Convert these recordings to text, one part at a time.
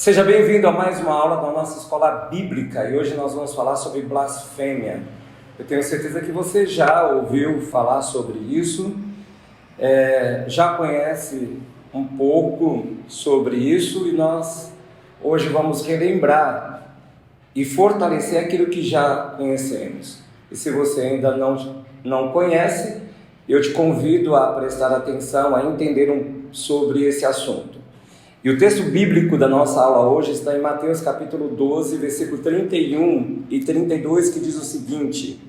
Seja bem-vindo a mais uma aula da nossa escola bíblica e hoje nós vamos falar sobre blasfêmia. Eu tenho certeza que você já ouviu falar sobre isso, já conhece um pouco sobre isso e nós hoje vamos relembrar e fortalecer aquilo que já conhecemos. E se você ainda não conhece, eu te convido a prestar atenção, a entender sobre esse assunto. E o texto bíblico da nossa aula hoje está em Mateus capítulo 12, versículo 31 e 32, que diz o seguinte: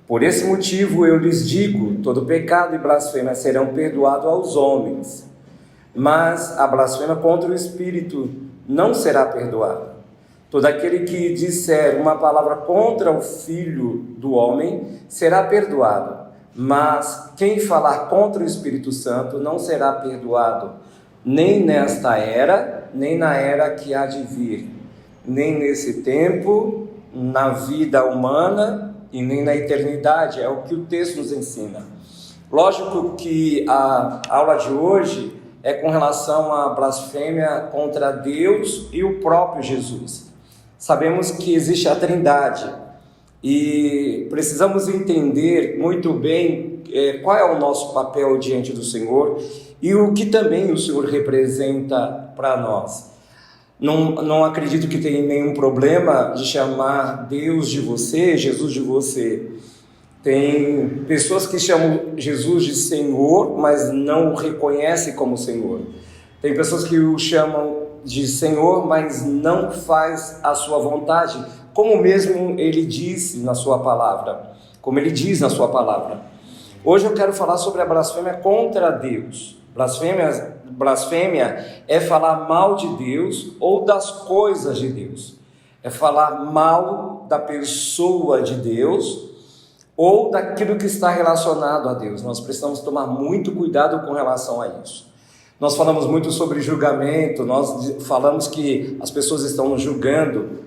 Por esse motivo eu lhes digo, todo pecado e blasfêmia serão perdoados aos homens, mas a blasfêmia contra o Espírito não será perdoada. Todo aquele que disser uma palavra contra o Filho do Homem será perdoado, mas quem falar contra o Espírito Santo não será perdoado, nem nesta era, nem na era que há de vir, nem nesse tempo, na vida humana e nem na eternidade. É o que o texto nos ensina. Lógico que a aula de hoje é com relação à blasfêmia contra Deus e o próprio Jesus. Sabemos que existe a Trindade e precisamos entender muito bem qual é o nosso papel diante do Senhor e o que também o Senhor representa para nós. Não acredito que tenha nenhum problema de chamar Deus de você, Jesus de você. Tem pessoas que chamam Jesus de Senhor, mas não o reconhecem como Senhor. Tem pessoas que o chamam de Senhor, mas não faz a sua vontade, como mesmo ele disse na sua palavra, como ele diz na sua palavra. Hoje eu quero falar sobre a blasfêmia contra Deus. Blasfêmia é falar mal de Deus ou das coisas de Deus. É falar mal da pessoa de Deus ou daquilo que está relacionado a Deus. Nós precisamos tomar muito cuidado com relação a isso. Nós falamos muito sobre julgamento, nós falamos que as pessoas estão julgando,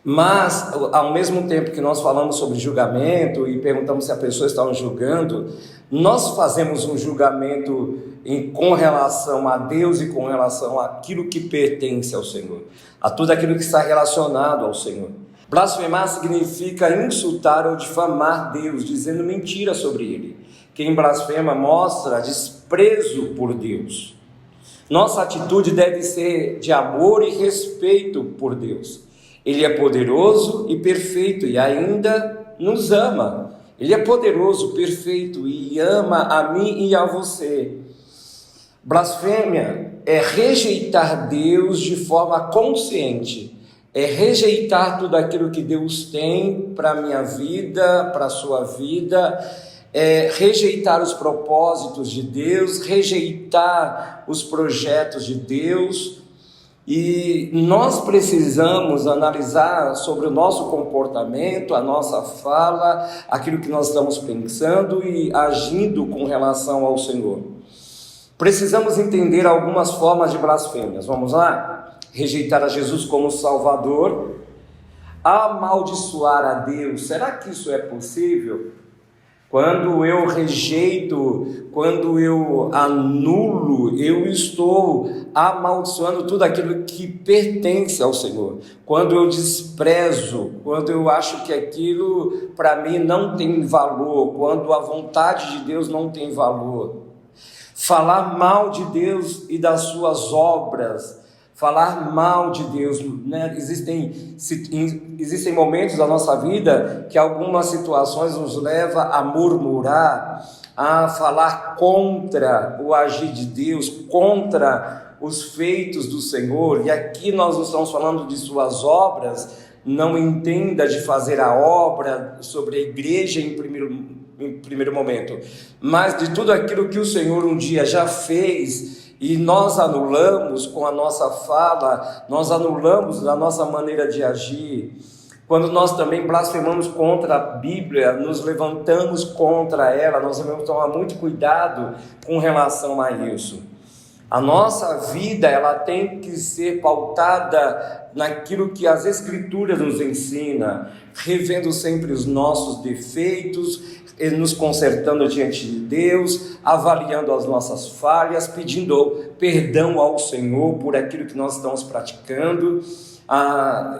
mas ao mesmo tempo que nós falamos sobre julgamento e perguntamos se a pessoa está julgando, nós fazemos um julgamento com relação a Deus e com relação àquilo que pertence ao Senhor, a tudo aquilo que está relacionado ao Senhor. Blasfemar significa insultar ou difamar Deus, dizendo mentira sobre Ele. Quem blasfema mostra desprezo por Deus. Nossa atitude deve ser de amor e respeito por Deus. Ele é poderoso e perfeito e ainda nos ama. Ele é poderoso, perfeito e ama a mim e a você. Blasfêmia é rejeitar Deus de forma consciente. É rejeitar tudo aquilo que Deus tem para a minha vida, para a sua vida. É rejeitar os propósitos de Deus, rejeitar os projetos de Deus. E nós precisamos analisar sobre o nosso comportamento, a nossa fala, aquilo que nós estamos pensando e agindo com relação ao Senhor. Precisamos entender algumas formas de blasfêmias. Vamos lá? Rejeitar a Jesus como Salvador, amaldiçoar a Deus. Será que isso é possível? Quando eu rejeito, quando eu anulo, eu estou amaldiçoando tudo aquilo que pertence ao Senhor. Quando eu desprezo, quando eu acho que aquilo para mim não tem valor, quando a vontade de Deus não tem valor. Falar mal de Deus e das suas obras, falar mal de Deus, né? Existem momentos da nossa vida que algumas situações nos levam a murmurar, a falar contra o agir de Deus, contra os feitos do Senhor. E aqui nós não estamos falando de suas obras. Não entenda de fazer a obra sobre a igreja em primeiro momento, mas de tudo aquilo que o Senhor um dia já fez e nós anulamos com a nossa fala, nós anulamos na nossa maneira de agir. Quando nós também blasfemamos contra a Bíblia, nos levantamos contra ela, nós devemos tomar muito cuidado com relação a isso. A nossa vida, ela tem que ser pautada naquilo que as Escrituras nos ensinam, revendo sempre os nossos defeitos, nos consertando diante de Deus, avaliando as nossas falhas, pedindo perdão ao Senhor por aquilo que nós estamos praticando.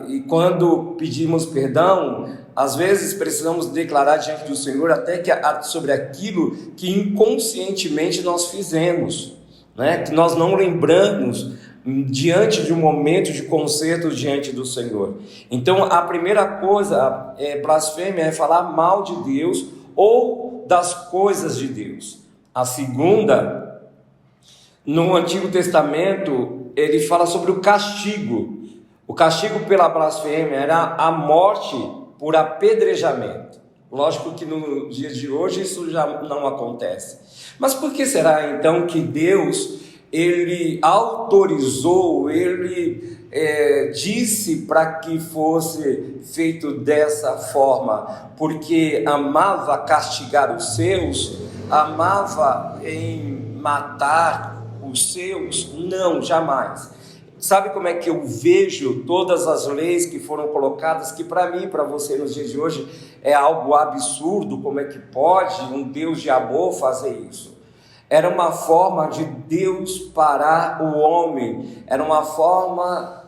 E quando pedimos perdão, às vezes precisamos declarar diante do Senhor até sobre aquilo que inconscientemente nós fizemos, né? Que nós não lembramos diante de um momento de conserto diante do Senhor. Então a primeira coisa, blasfêmia, é falar mal de Deus ou das coisas de Deus. A segunda, no Antigo Testamento, ele fala sobre o castigo. O castigo pela blasfêmia era a morte por apedrejamento. Lógico que no dia de hoje isso já não acontece. Mas por que será então que Deus, ele autorizou, ele disse para que fosse feito dessa forma? Porque amava castigar os seus, amava em matar os seus? Não, jamais. Sabe como é que eu vejo todas as leis que foram colocadas, que para mim e para você nos dias de hoje é algo absurdo? Como é que pode um Deus de amor fazer isso? Era uma forma de Deus parar o homem, era uma forma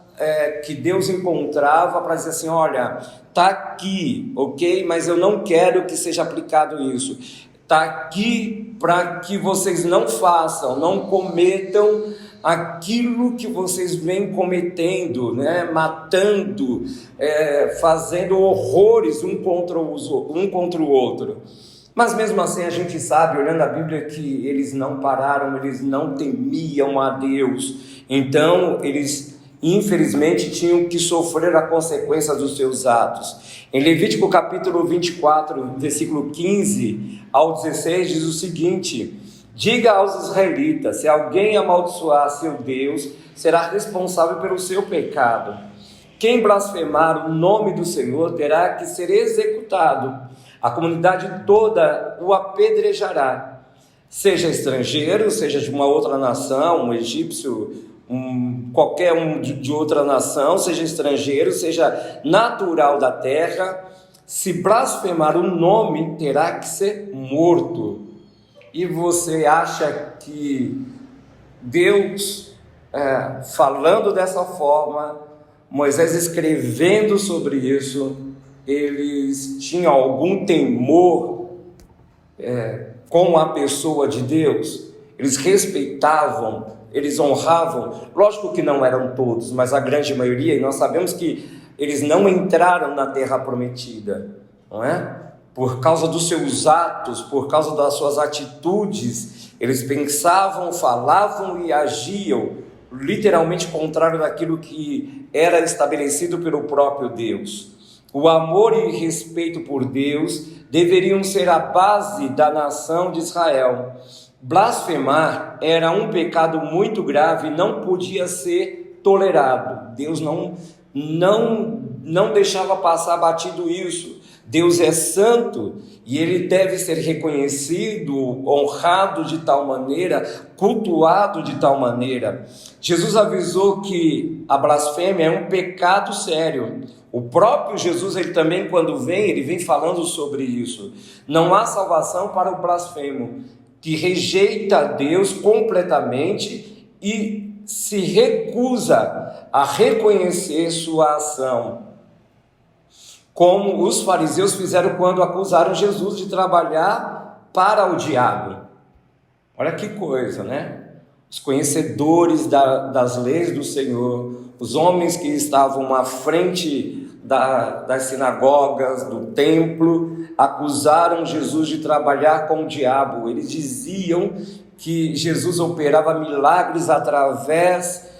que Deus encontrava para dizer assim: olha, está aqui, ok? Mas eu não quero que seja aplicado isso. Está aqui para que vocês não façam, não cometam aquilo que vocês vêm cometendo, né? Matando, fazendo horrores um contra o outro. Mas mesmo assim a gente sabe, olhando a Bíblia, que eles não pararam, eles não temiam a Deus. Então eles infelizmente tinham que sofrer a consequência dos seus atos. Em Levítico capítulo 24, versículo 15 ao 16, diz o seguinte: diga aos israelitas: se alguém amaldiçoar seu Deus, será responsável pelo seu pecado. Quem blasfemar o nome do Senhor terá que ser executado. A comunidade toda o apedrejará, seja estrangeiro, seja de uma outra nação, um egípcio, qualquer um de outra nação, seja estrangeiro, seja natural da terra. Se blasfemar o nome, terá que ser morto. E você acha que Deus, falando dessa forma, Moisés escrevendo sobre isso, eles tinham algum temor com a pessoa de Deus? Eles respeitavam, eles honravam? Lógico que não eram todos, mas a grande maioria, e nós sabemos que eles não entraram na terra prometida, não é? Por causa dos seus atos, por causa das suas atitudes, eles pensavam, falavam e agiam literalmente contrário daquilo que era estabelecido pelo próprio Deus. O amor e respeito por Deus deveriam ser a base da nação de Israel. Blasfemar era um pecado muito grave e não podia ser tolerado. Deus não deixava passar batido isso. Deus é santo e ele deve ser reconhecido, honrado de tal maneira, cultuado de tal maneira. Jesus avisou que a blasfêmia é um pecado sério. O próprio Jesus, ele também, quando vem, ele vem falando sobre isso. Não há salvação para o blasfemo, que rejeita Deus completamente e se recusa a reconhecer sua ação, como os fariseus fizeram quando acusaram Jesus de trabalhar para o diabo. Olha que coisa, né? Os conhecedores das leis do Senhor, os homens que estavam à frente das sinagogas, do templo, acusaram Jesus de trabalhar com o diabo. Eles diziam que Jesus operava milagres através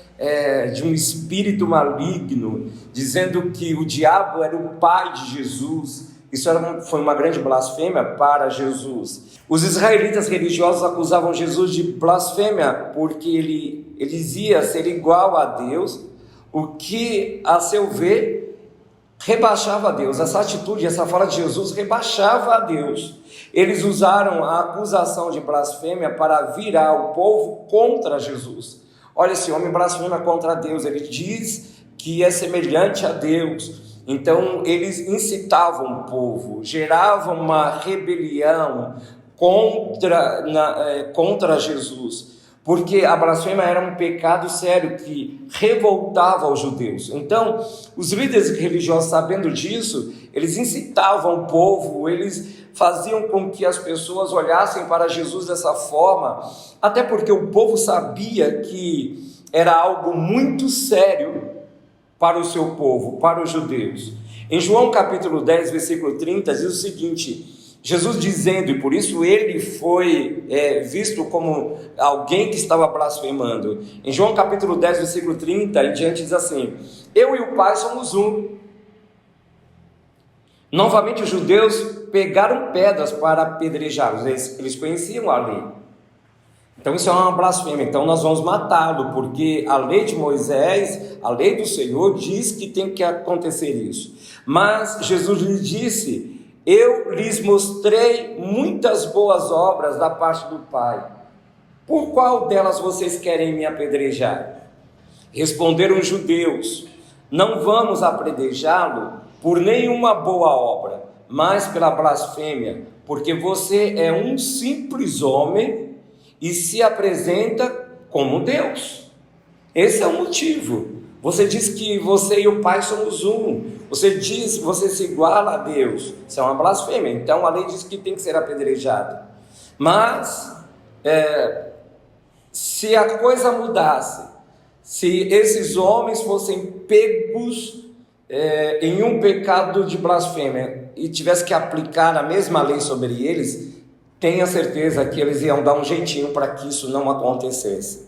de um espírito maligno, dizendo que o diabo era o pai de Jesus. Isso foi uma grande blasfêmia para Jesus. Os israelitas religiosos acusavam Jesus de blasfêmia porque ele dizia ser igual a Deus, o que, a seu ver, rebaixava a Deus. Essa atitude, essa fala de Jesus rebaixava a Deus. Eles usaram a acusação de blasfêmia para virar o povo contra Jesus. Olha, esse homem blasfema contra Deus, ele diz que é semelhante a Deus, Então eles incitavam o povo, geravam uma rebelião contra Jesus, porque a blasfêmia era um pecado sério que revoltava os judeus. Então os líderes religiosos, sabendo disso, eles incitavam o povo, eles faziam com que as pessoas olhassem para Jesus dessa forma, até porque o povo sabia que era algo muito sério para o seu povo, para os judeus. Em João capítulo 10, versículo 30, diz o seguinte: Jesus dizendo, e por isso ele foi visto como alguém que estava blasfemando. Em João capítulo 10, versículo 30 em diante, diz assim: eu e o Pai somos um. Novamente os judeus pegaram pedras para apedrejá-los, eles conheciam a lei. Então isso é uma blasfêmia, então nós vamos matá-lo, porque a lei de Moisés, a lei do Senhor diz que tem que acontecer isso. Mas Jesus lhes disse: eu lhes mostrei muitas boas obras da parte do Pai, por qual delas vocês querem me apedrejar? Responderam os judeus: não vamos apedrejá-lo por nenhuma boa obra, mas pela blasfêmia, porque você é um simples homem e se apresenta como Deus. Esse é o motivo. Você diz que você e o Pai somos um. Você diz, você se iguala a Deus. Isso é uma blasfêmia. Então a lei diz que tem que ser apedrejado. Mas se a coisa mudasse, se esses homens fossem pegos em um pecado de blasfêmia e tivesse que aplicar a mesma lei sobre eles, tenha certeza que eles iam dar um jeitinho para que isso não acontecesse.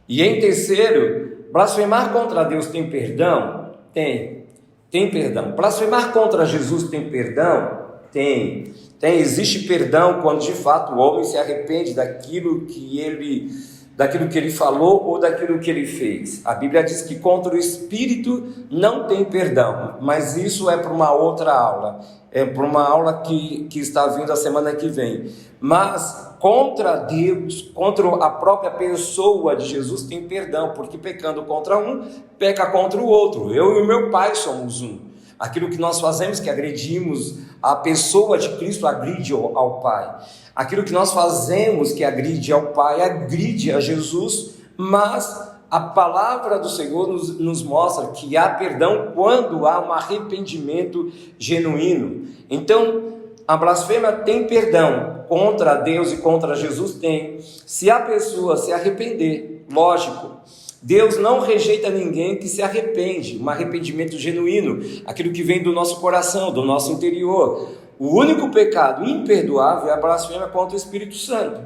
E em terceiro, blasfemar contra Deus tem perdão? Tem perdão. Blasfemar contra Jesus tem perdão? Tem. Existe perdão quando de fato o homem se arrepende daquilo que ele falou ou daquilo que ele fez. A Bíblia diz que contra o Espírito não tem perdão, mas isso é para uma outra aula, é para uma aula que está vindo a semana que vem. Mas contra Deus, contra a própria pessoa de Jesus tem perdão, porque pecando contra um, peca contra o outro. Eu e o meu Pai somos um. Aquilo que nós fazemos, que agredimos a pessoa de Cristo, agride ao Pai. Aquilo que nós fazemos, que agride ao Pai, agride a Jesus. Mas a palavra do Senhor nos mostra que há perdão quando há um arrependimento genuíno. Então, a blasfêmia tem perdão, contra Deus e contra Jesus tem, se a pessoa se arrepender. Lógico, Deus não rejeita ninguém que se arrepende, um arrependimento genuíno, aquilo que vem do nosso coração, do nosso interior. O único pecado imperdoável é a blasfêmia contra o Espírito Santo.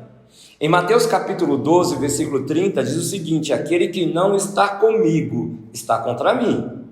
Em Mateus capítulo 12, versículo 30, diz o seguinte: aquele que não está comigo está contra mim.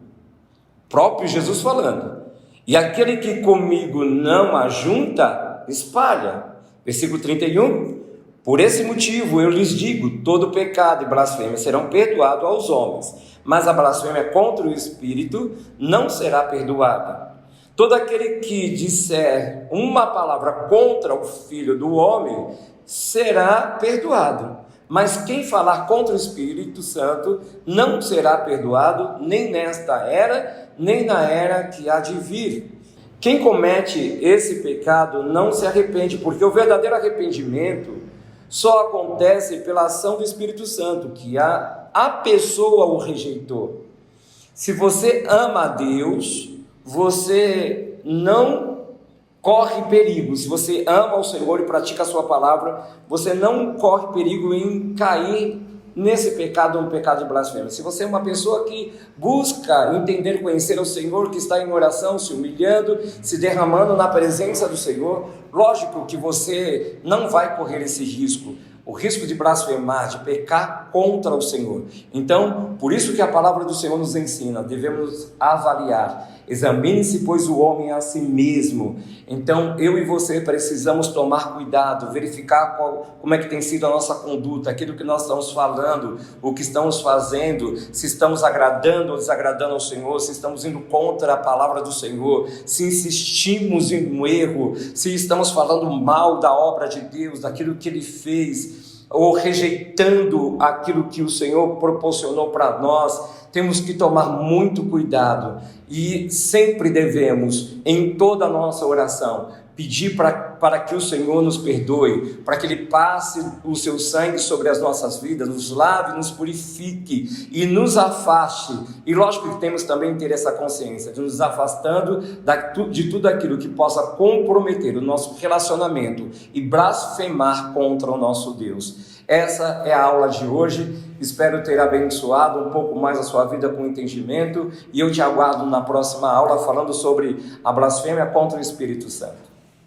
Próprio Jesus falando. E aquele que comigo não ajunta, espalha. Versículo 31. Por esse motivo eu lhes digo, todo pecado e blasfêmia serão perdoados aos homens, mas a blasfêmia contra o Espírito não será perdoada. Todo aquele que disser uma palavra contra o Filho do homem será perdoado, mas quem falar contra o Espírito Santo não será perdoado, nem nesta era, nem na era que há de vir. Quem comete esse pecado não se arrepende, porque o verdadeiro arrependimento só acontece pela ação do Espírito Santo, que a pessoa o rejeitou. Se você ama a Deus, você não corre perigo. Se você ama o Senhor e pratica a sua palavra, você não corre perigo em cair nesse pecado, um pecado de blasfêmia. Se você é uma pessoa que busca entender e conhecer o Senhor, que está em oração, se humilhando, se derramando na presença do Senhor, lógico que você não vai correr esse risco, o risco de blasfemar, de pecar contra o Senhor. Então, por isso que a palavra do Senhor nos ensina, devemos avaliar. Examine-se, pois, o homem a si mesmo. Então, eu e você precisamos tomar cuidado, verificar como é que tem sido a nossa conduta, aquilo que nós estamos falando, o que estamos fazendo, se estamos agradando ou desagradando ao Senhor, se estamos indo contra a palavra do Senhor, se insistimos em um erro, se estamos falando mal da obra de Deus, daquilo que Ele fez. ou rejeitando aquilo que o Senhor proporcionou para nós, temos que tomar muito cuidado e sempre devemos, em toda a nossa oração, pedir para que o Senhor nos perdoe, para que Ele passe o seu sangue sobre as nossas vidas, nos lave, nos purifique e nos afaste. E lógico que temos também que ter essa consciência de nos afastando de tudo aquilo que possa comprometer o nosso relacionamento e blasfemar contra o nosso Deus. Essa é a aula de hoje, espero ter abençoado um pouco mais a sua vida com entendimento, e eu te aguardo na próxima aula falando sobre a blasfêmia contra o Espírito Santo.